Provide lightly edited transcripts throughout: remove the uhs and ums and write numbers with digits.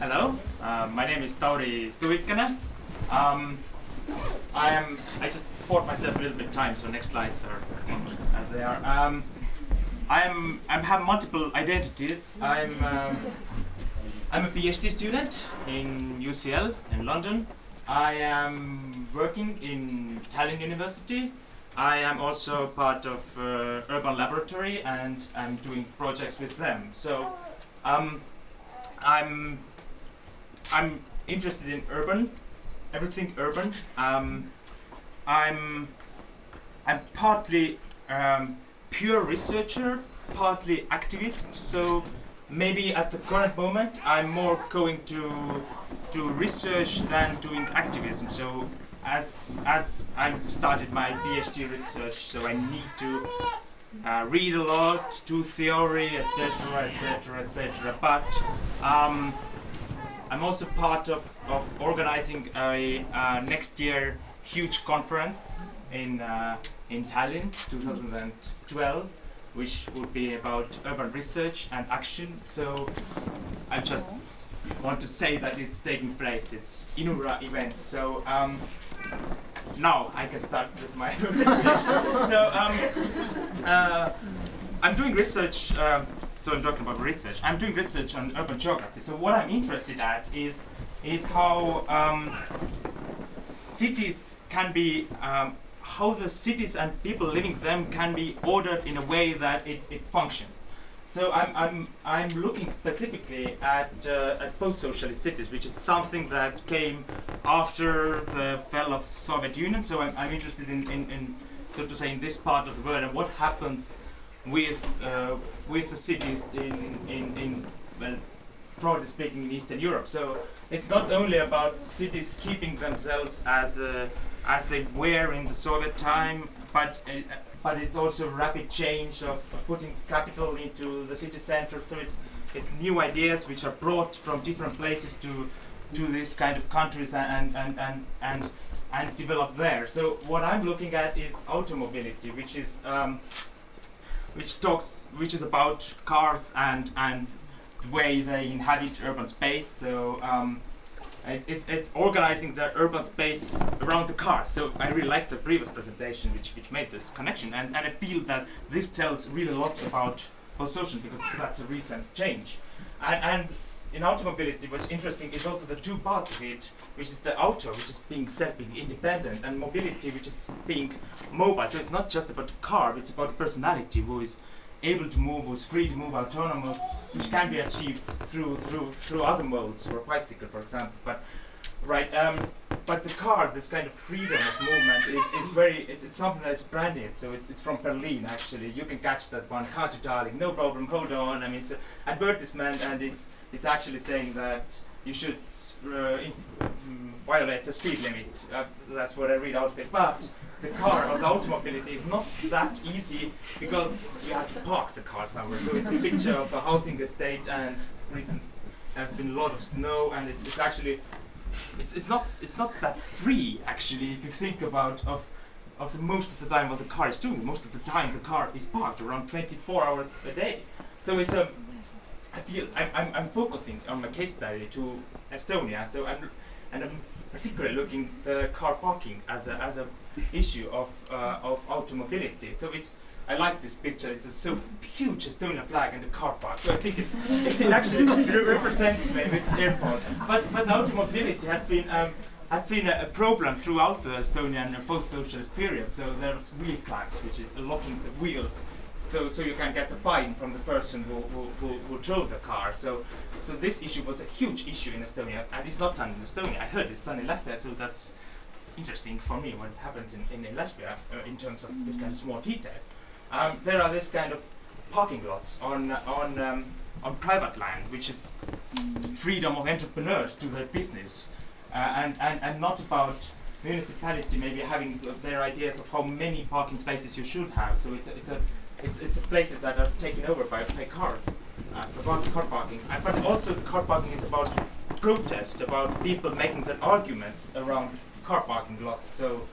Hello, my name is Tauri Tuvikene. I just bought myself a little bit of time, so next slides are as they are. I have multiple identities. I'm a PhD student in UCL in London. I am working in Tallinn University. I am also part of Urban Laboratory, and I'm doing projects with them. So I'm interested in everything urban. I'm partly pure researcher, partly activist. So maybe at the current moment I'm more going to do research than doing activism. So as I started my PhD research, so I need to read a lot, do theory, etc., etc., etc. But I'm also part of organizing a next year huge conference in Tallinn, 2012, which would be about urban research and action. So I just want to say that it's taking place. It's Inura event. So now I can start with my presentation. So I'm doing research. So I'm talking about research. I'm doing research on urban geography. So what I'm interested at is how cities can be, how the cities and people living them can be ordered in a way that it functions. So I'm looking specifically at post-socialist cities, which is something that came after the fall of Soviet Union. So I'm interested in so to say in this part of the world and what happens with the cities in well, broadly speaking, in Eastern Europe. So it's not only about cities keeping themselves as they were in the Soviet time, but it's also rapid change of putting capital into the city center. So it's new ideas which are brought from different places to this kind of countries and develop there. So what I'm looking at is automobility, which is which is about cars and the way they inhabit urban space. So it's organizing the urban space around the car. So I really liked the previous presentation which made this connection, and I feel that this tells really a lot about post-social, because that's a recent change. And in automobility, what's interesting is also the two parts of it, which is the auto, which is being being independent, and mobility, which is being mobile. So it's not just about the car, it's about the personality who is able to move, who's free to move, autonomous, which can be achieved through other modes, or a bicycle, for example. But the car, this kind of freedom of movement is very, it's something that is branded. So it's from Berlin, actually. You can catch that one, car to Darling, no problem, hold on. I mean, it's an advertisement, and it's actually saying that you should violate the speed limit. That's what I read out of it. But the car, or the automobility, is not that easy, because you have to park the car somewhere. So it's a picture of a housing estate, and for instance, there's been a lot of snow, and it's actually it's not that free, actually, if you think about of most of the time what the car is doing. Most of the time the car is parked around 24 hours a day. So it's I feel I'm focusing on my case study to Estonia. So I'm particularly looking the car parking as a issue of automobility. So I like this picture. It's a so huge Estonian flag and the car park. So I think it actually represents maybe its airport. But automobility has been a problem throughout the Estonian post-socialist period. So there's wheel flags, which is locking the wheels, so you can get the fine from the person who drove the car. So this issue was a huge issue in Estonia, and it's not done in Estonia. I heard it's done in Latvia, so that's interesting for me when it happens in Latvia in terms of this kind of small detail. There are this kind of parking lots on private land, which is freedom of entrepreneurs to their business, and not about municipality maybe having their ideas of how many parking places you should have. So it's places that are taken over by cars, car parking. But also the car parking is about protest, about people making their arguments around car parking lots. So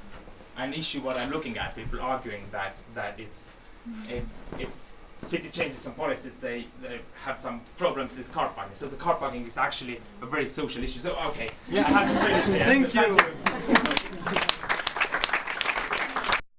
an issue what I'm looking at, people arguing that it's if city changes some policies, they have some problems with car parking. So the car parking is actually a very social issue. So okay, yeah. I have to finish here. Thank you.